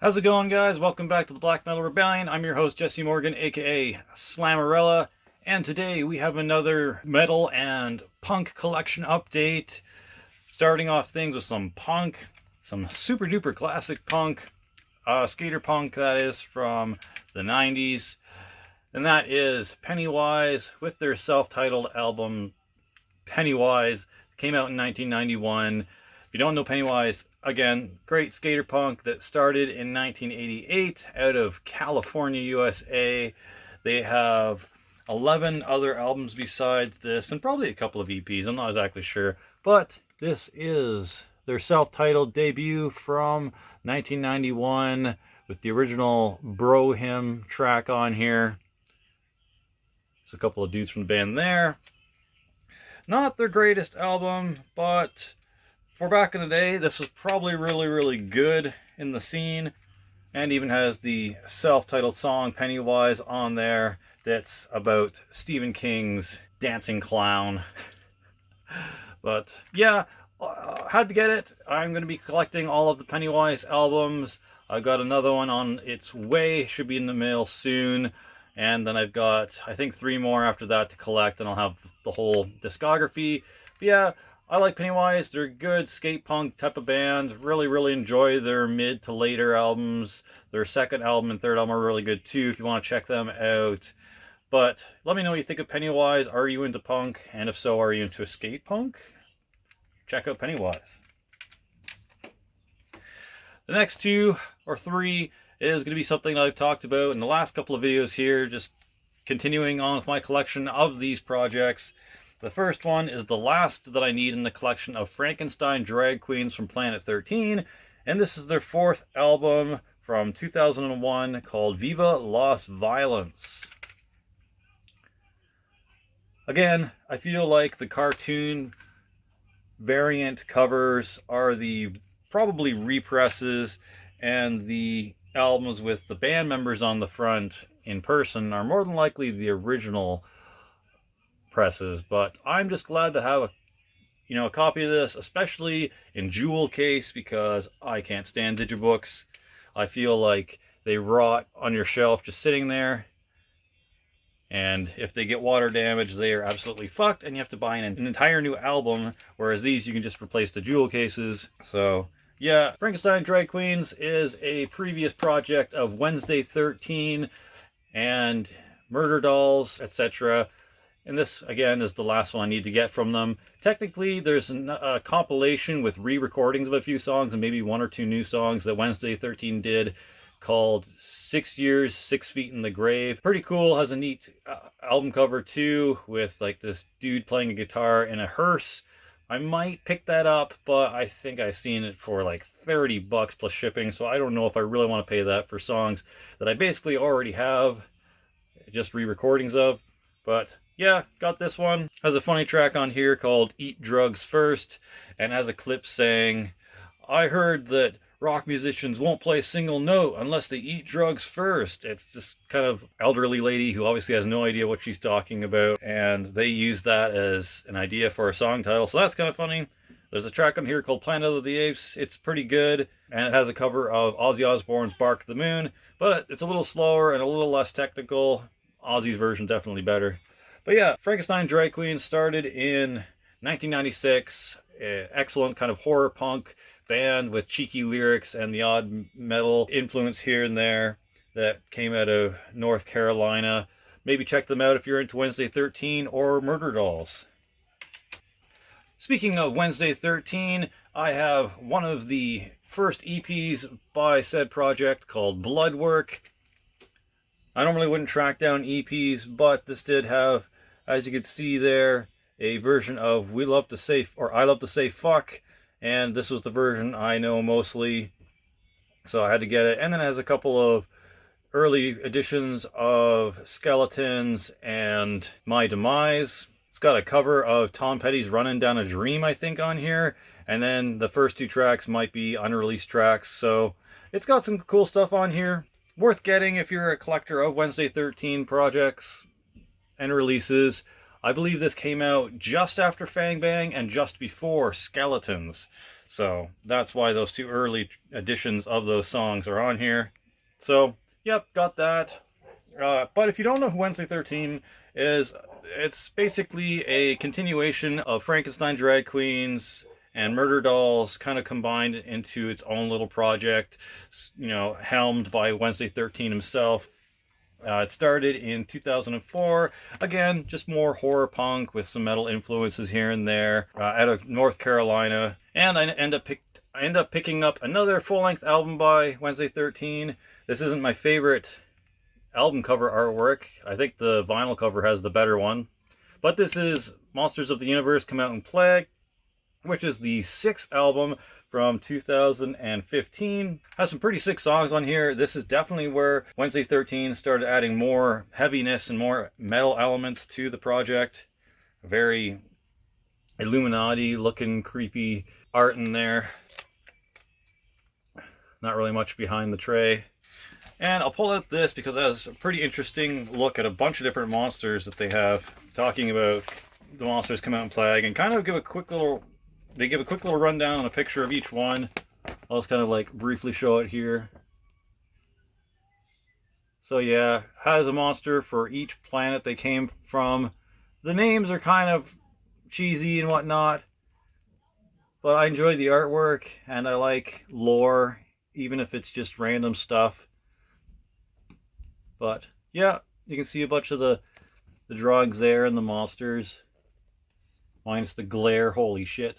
How's it going, guys? Welcome back to the Black Metal Rebellion. I'm your host, Jesse Morgan, aka Slammerella, and today we have another metal and punk collection update. Starting off things with some punk, some super duper classic punk, skater punk that is from the 90s, and that is Pennywise with their self-titled album Pennywise. Came out in 1991. If you don't know Pennywise, again, great skater punk that started in 1988 out of California, USA. They have 11 other albums besides this, and probably a couple of EPs. I'm not exactly sure, but this is their self-titled debut from 1991 with the original Bro Hymn track on here. There's a couple of dudes from the band there. Not their greatest album, but for back in the day, this was probably really good in the scene. And even has the self-titled song Pennywise on there that's about Stephen King's dancing clown. But yeah, had to get it. I'm going to be collecting all of the Pennywise albums. I've got another one on its way, should be in the mail soon. And then I've got, I think, 3 more after that to collect, and I'll have the whole discography. But yeah, I like Pennywise. They're a good skate punk type of band. Really enjoy their mid to later albums. Their second album and third album are really good too if you want to check them out. But let me know what you think of Pennywise. Are you into punk? And if so, are you into skate punk? Check out Pennywise. The next 2 or 3 is going to be something I've talked about in the last couple of videos here, just continuing on with my collection of these projects. The first one is the last that I need in the collection of Frankenstein drag queens from Planet 13, and this is their 4th album from 2001 called Viva Las Violence. Again, I feel like the cartoon variant covers are the probably represses, and the albums with the band members on the front in person are more than likely the original presses. But I'm just glad to have a copy of this, especially in jewel case, because I can't stand digibooks. I feel like they rot on your shelf just sitting there, and if they get water damage, they are absolutely fucked, and you have to buy an entire new album, whereas these you can just replace the jewel cases. So yeah, Frankenstein Drag Queens is a previous project of Wednesday 13 and Murder Dolls, etc. And this, again, is the last one I need to get from them. Technically, there's a compilation with re-recordings of a few songs and maybe 1 or 2 new songs that Wednesday 13 did called 6 Years, 6 Feet in the Grave. Pretty cool, has a neat album cover too, with like this dude playing a guitar in a hearse. I might pick that up, but I think I've seen it for like $30 plus shipping, so I don't know if I really want to pay that for songs that I basically already have just re-recordings of. But yeah, got this one. Has a funny track on here called Eat Drugs First, and has a clip saying, "I heard that rock musicians won't play a single note unless they eat drugs first." It's this kind of elderly lady who obviously has no idea what she's talking about, and they use that as an idea for a song title, so that's kind of funny. There's a track on here called Planet of the Apes. It's pretty good, and it has a cover of Ozzy Osbourne's Bark the Moon, but it's a little slower and a little less technical. Ozzy's version definitely better. But yeah, Frankenstein Drag Queen started in 1996. Excellent kind of horror punk band with cheeky lyrics and the odd metal influence here and there that came out of North Carolina. Maybe check them out if you're into Wednesday 13 or Murder Dolls. Speaking of Wednesday 13, I have one of the first EPs by said project called Bloodwork. I normally wouldn't track down EPs, but this did have, as you can see there, a version of We Love to Say, or I Love to Say Fuck, and this was the version I know mostly, so I had to get it. And then it has a couple of early editions of Skeletons and My Demise. It's got a cover of Tom Petty's Running Down a Dream, I think, on here, and then the first 2 tracks might be unreleased tracks, so it's got some cool stuff on here. Worth getting if you're a collector of Wednesday 13 projects and releases. I believe this came out just after Fang Bang and just before Skeletons. So that's why those two early editions of those songs are on here. So, yep, got that. But if you don't know who Wednesday 13 is, it's basically a continuation of Frankenstein Drag Queens and Murder Dolls kind of combined into its own little project, you know, helmed by Wednesday 13 himself. It started in 2004. Again, just more horror punk with some metal influences here and there, out of North Carolina. And I end up picking up another full-length album by Wednesday 13. This isn't my favorite album cover artwork. I think the vinyl cover has the better one. But this is Monsters of the Universe Come Out in Plague, which is the 6th album from 2015. Has some pretty sick songs on here. This is definitely where Wednesday 13 started adding more heaviness and more metal elements to the project. Very Illuminati looking creepy art in there. Not really much behind the tray. And I'll pull out this because it has a pretty interesting look at a bunch of different monsters that they have, talking about the monsters Come Out in Plague, and kind of give a quick little, they give a quick little rundown on a picture of each one. I'll just kind of like briefly show it here. So yeah, has a monster for each planet they came from. The names are kind of cheesy and whatnot, but I enjoy the artwork and I like lore, even if it's just random stuff. But yeah, you can see a bunch of the drawings there and the monsters, minus the glare. Holy shit.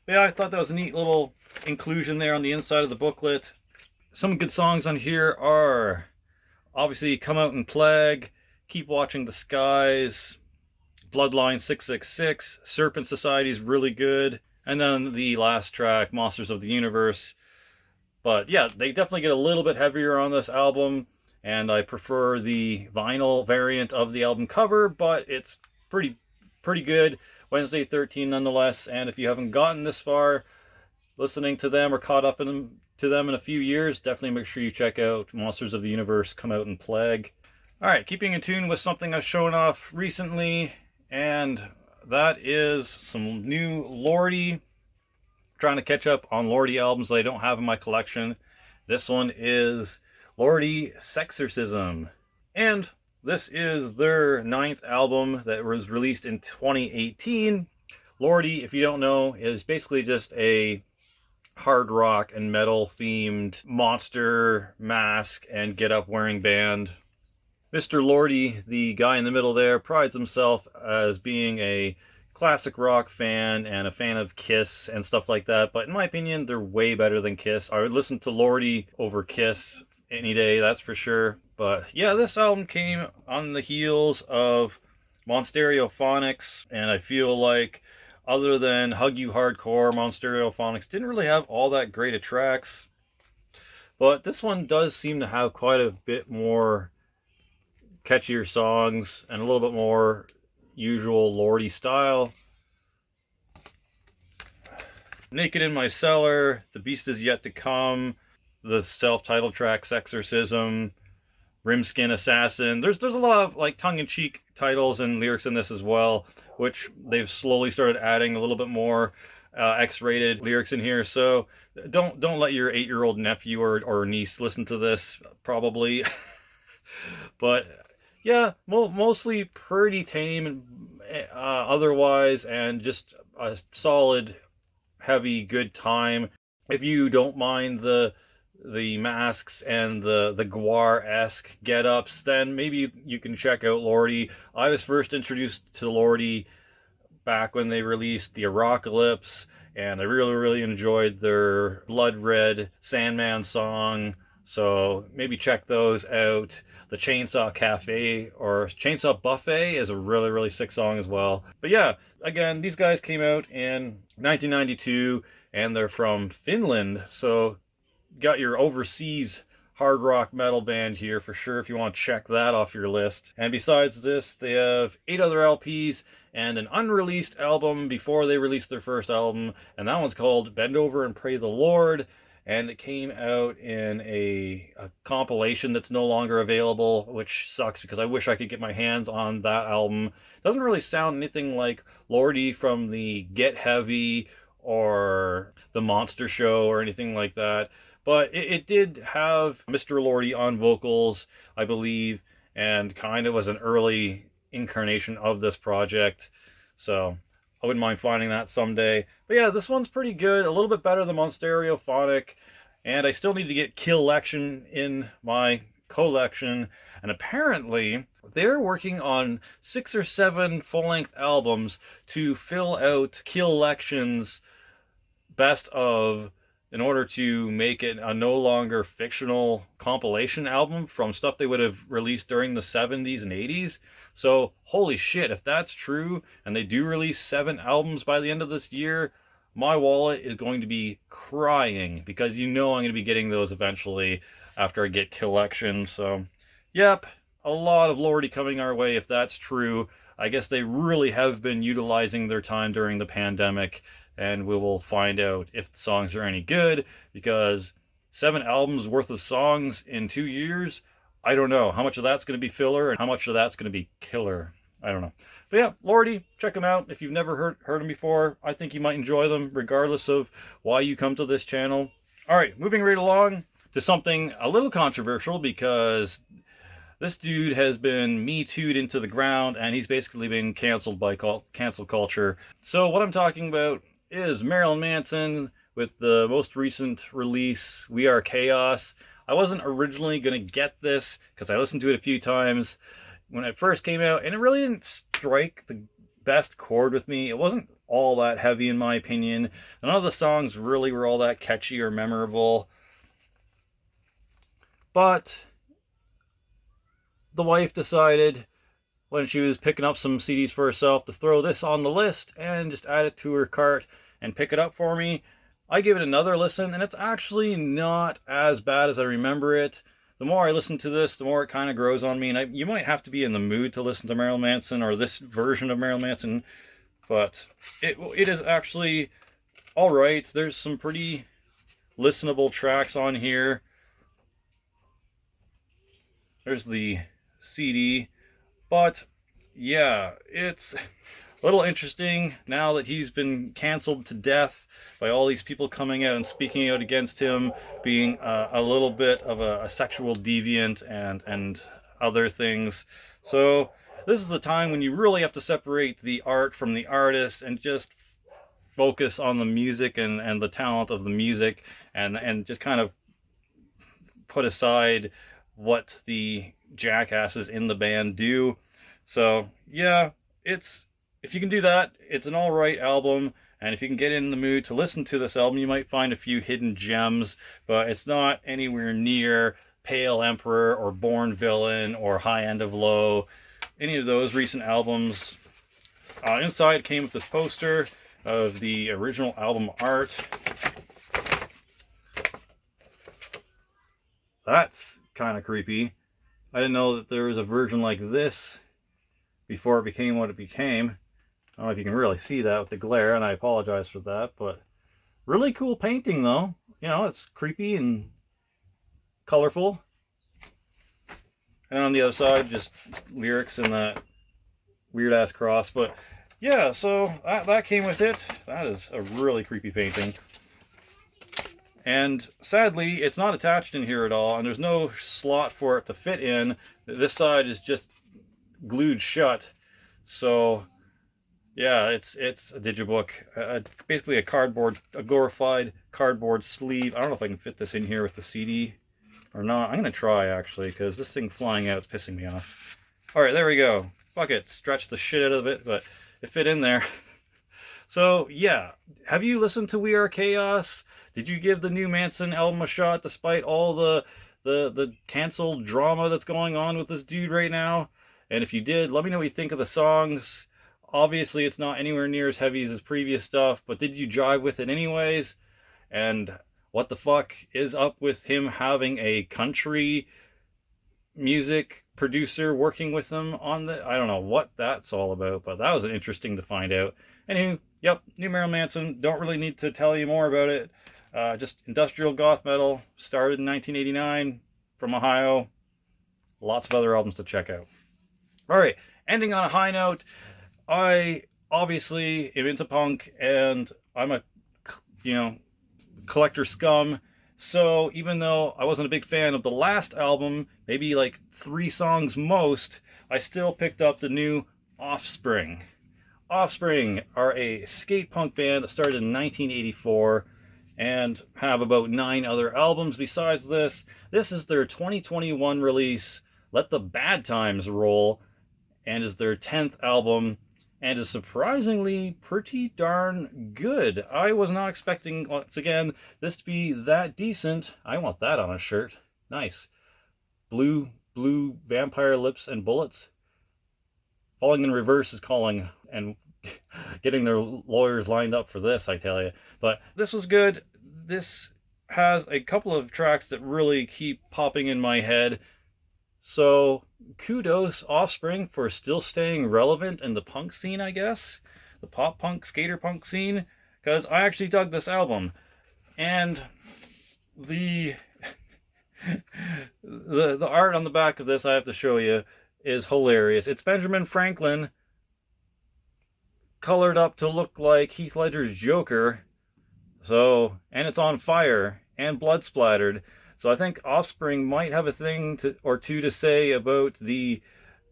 But yeah, I thought that was a neat little inclusion there on the inside of the booklet. Some good songs on here are obviously Come Out in Plague, Keep Watching the Skies, Bloodline 666, Serpent Society is really good, and then the last track, Monsters of the Universe. But yeah, they definitely get a little bit heavier on this album, and I prefer the vinyl variant of the album cover, but it's pretty good. Wednesday 13 nonetheless, and if you haven't gotten this far listening to them or caught up to them in a few years, definitely make sure you check out Monsters of the Universe Come Out in Plague. Alright, keeping in tune with something I've shown off recently, and that is some new Lordi. Trying to catch up on Lordi albums that I don't have in my collection. This one is Lordi Sexorcism, and this is their 9th album that was released in 2018. Lordi, if you don't know, is basically just a hard rock and metal themed monster mask and get up wearing band. Mr. Lordi, the guy in the middle there, prides himself as being a classic rock fan and a fan of Kiss and stuff like that, but in my opinion, they're way better than Kiss. I would listen to Lordi over Kiss any day, that's for sure. But yeah, this album came on the heels of Monstereophonics, and I feel like other than Hug You Hardcore, Monstereophonics didn't really have all that great of tracks. But this one does seem to have quite a bit more catchier songs and a little bit more usual Lordi style. Naked in My Cellar, The Beast Is Yet to Come, the self-titled track Sexorcism, Rimskin Assassin. There's a lot of like tongue-in-cheek titles and lyrics in this as well, which they've slowly started adding a little bit more X-rated lyrics in here. So don't let your 8-year-old nephew or niece listen to this, probably. But yeah, mostly pretty tame otherwise, and just a solid, heavy, good time. If you don't mind the masks and the Gwar-esque get-ups, then maybe you can check out Lordi. I was first introduced to Lordi back when they released the Apocalypse, and I really enjoyed their Blood Red Sandman song. So maybe check those out. The Chainsaw Cafe or Chainsaw Buffet is a really sick song as well. But yeah, again, these guys came out in 1992 and they're from Finland. So got your overseas hard rock metal band here for sure if you want to check that off your list. And besides this, they have 8 other LPs and an unreleased album before they released their first album, and that one's called Bend Over and Pray the Lord. and it came out in a compilation that's no longer available, which sucks because I wish I could get my hands on that album. It doesn't really sound anything like Lordi from the Get Heavy or the Monster Show or anything like that, but it did have Mr. Lordi on vocals, I believe, and kind of was an early incarnation of this project. So I wouldn't mind finding that someday. But yeah, this one's pretty good, a little bit better than Monstereophonic, and I still need to get Killection in my collection. And apparently they're working on 6 or 7 full-length albums to fill out Killection's best of, in order to make it a no longer fictional compilation album from stuff they would have released during the 70s and 80s. So holy shit, if that's true and they do release 7 albums by the end of this year, my wallet is going to be crying, because you know I'm going to be getting those eventually after I get Killection. So yep, a lot of Lordi coming our way if that's true. I guess they really have been utilizing their time during the pandemic, and we will find out if the songs are any good, because 7 albums worth of songs in 2 years, I don't know how much of that's going to be filler and how much of that's going to be killer. I don't know. But yeah, Lordi, check them out. If you've never heard them before, I think you might enjoy them regardless of why you come to this channel. All right, moving right along to something a little controversial, because this dude has been Me Too'd into the ground, and he's basically been canceled by cancel culture. So what I'm talking about is Marilyn Manson with the most recent release, We Are Chaos. I wasn't originally going to get this because I listened to it a few times when it first came out, and it really didn't strike the best chord with me. It wasn't all that heavy in my opinion. None of the songs really were all that catchy or memorable. But the wife decided, when she was picking up some CDs for herself, to throw this on the list and just add it to her cart and pick it up for me. I gave it another listen, and it's actually not as bad as I remember it. The more I listen to this, the more it kind of grows on me, and you might have to be in the mood to listen to Marilyn Manson, or this version of Marilyn Manson, but it is actually all right. There's some pretty listenable tracks on here. There's the CD. But yeah, it's a little interesting now that he's been canceled to death by all these people coming out and speaking out against him being a little bit of a sexual deviant and other things. So this is the time when you really have to separate the art from the artist and just focus on the music and the talent of the music, and just kind of put aside what the jackasses in the band do. So yeah, if you can do that, it's an all right album, and if you can get in the mood to listen to this album, you might find a few hidden gems, but it's not anywhere near Pale Emperor or Born Villain or High End of Low, any of those recent albums. Inside came with this poster of the original album art. That's kind of creepy. I didn't know that there was a version like this before it became what it became. I don't know if you can really see that with the glare, and I apologize for that, but really cool painting though. You know, it's creepy and colorful. And on the other side, just lyrics and that weird ass cross. But yeah, so that came with it. That is a really creepy painting. And sadly, it's not attached in here at all, and there's no slot for it to fit in. This side is just glued shut. So yeah, it's a digibook, basically a glorified cardboard sleeve. I don't know if I can fit this in here with the CD or not. I'm gonna try actually, because this thing flying out is pissing me off. All right, there we go. Fuck it, stretch the shit out of it, but it fit in there. So yeah, have you listened to We Are Chaos? Did you give the new Manson album a shot despite all the canceled drama that's going on with this dude right now? And if you did, let me know what you think of the songs. Obviously, it's not anywhere near as heavy as his previous stuff, but did you jive with it anyways? And what the fuck is up with him having a country music producer working with him on the... I don't know what that's all about, but that was interesting to find out. Anywho, yep, new Marilyn Manson. Don't really need to tell you more about it. Just industrial goth metal, started in 1989 from Ohio. Lots of other albums to check out. All right, ending on a high note, I obviously am into punk, and I'm a, collector scum. So even though I wasn't a big fan of the last album, maybe like 3 songs most, I still picked up the new Offspring. Offspring are a skate punk band that started in 1984 and have about 9 other albums besides this. This is their 2021 release, Let the Bad Times Roll, and is their 10th album, and is surprisingly pretty darn good. I was not expecting, once again, this to be that decent. I want that on a shirt. Nice. Blue vampire lips and bullets. Falling in Reverse is calling, and getting their lawyers lined up for this, I tell you. But this was good. This has a couple of tracks that really keep popping in my head. So kudos, Offspring, for still staying relevant in the punk scene, I guess. The pop punk, skater punk scene. Because I actually dug this album. And the art on the back of this, I have to show you, is hilarious. It's Benjamin Franklin colored up to look like Heath Ledger's Joker. So, and it's on fire and blood splattered. So I think Offspring might have a thing or two to say about the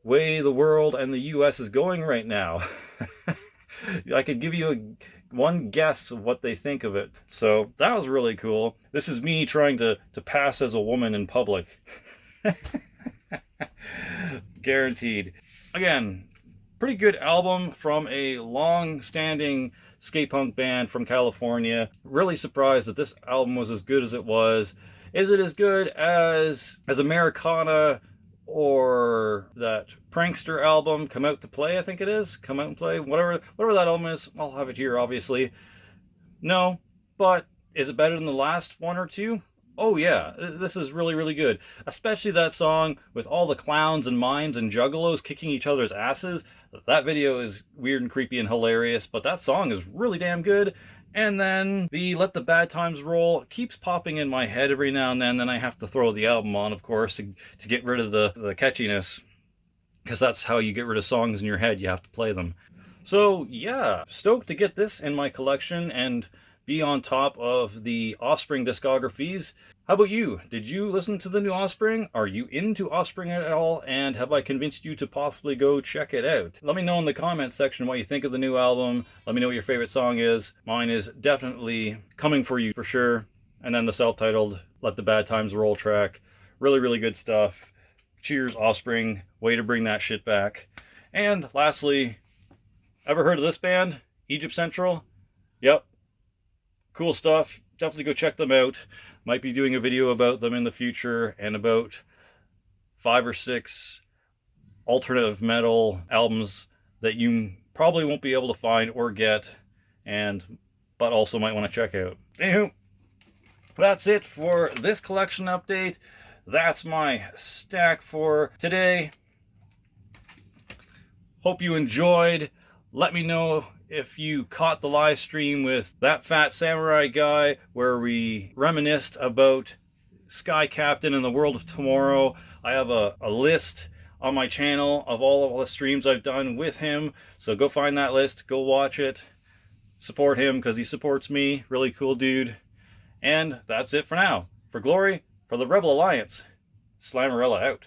way the world and the US is going right now. I could give you one guess of what they think of it. So that was really cool. This is me trying to pass as a woman in public. Guaranteed. Again, pretty good album from a long-standing skate punk band from California. Really surprised that this album was as good as it was. Is it as good as Americana or that Prankster album, Come Out to Play, I think it is? Come Out and Play, whatever that album is. I'll have it here, obviously. No, but is it better than the last one or two? Oh yeah, this is really, really good. Especially that song with all the clowns and mimes and juggalos kicking each other's asses. That video is weird and creepy and hilarious, but that song is really damn good. And then the Let the Bad Times Roll keeps popping in my head every now and then I have to throw the album on, of course, to get rid of the catchiness. Because that's how you get rid of songs in your head, you have to play them. So yeah, stoked to get this in my collection and be on top of the Offspring discographies. How about you? Did you listen to the new Offspring? Are you into Offspring at all? And have I convinced you to possibly go check it out? Let me know in the comments section what you think of the new album. Let me know what your favorite song is. Mine is definitely Coming For You for sure. And then the self-titled Let the Bad Times Roll track. Really, really good stuff. Cheers, Offspring. Way to bring that shit back. And lastly, ever heard of this band? Egypt Central? Yep. Cool stuff. Definitely go check them out. Might be doing a video about them in the future and about 5 or 6 alternative metal albums that you probably won't be able to find or get, but also might want to check out. Anywho, that's it for this collection update. That's my stack for today. Hope you enjoyed. Let me know if you caught the live stream with That Fat Samurai Guy, where we reminisced about Sky Captain and the World of Tomorrow. I have a list on my channel of all of the streams I've done with him, so go find that list, go watch it, support him because he supports me. Really cool dude. And that's it for now. For Glory, for the Rebel Alliance, Slammerella out.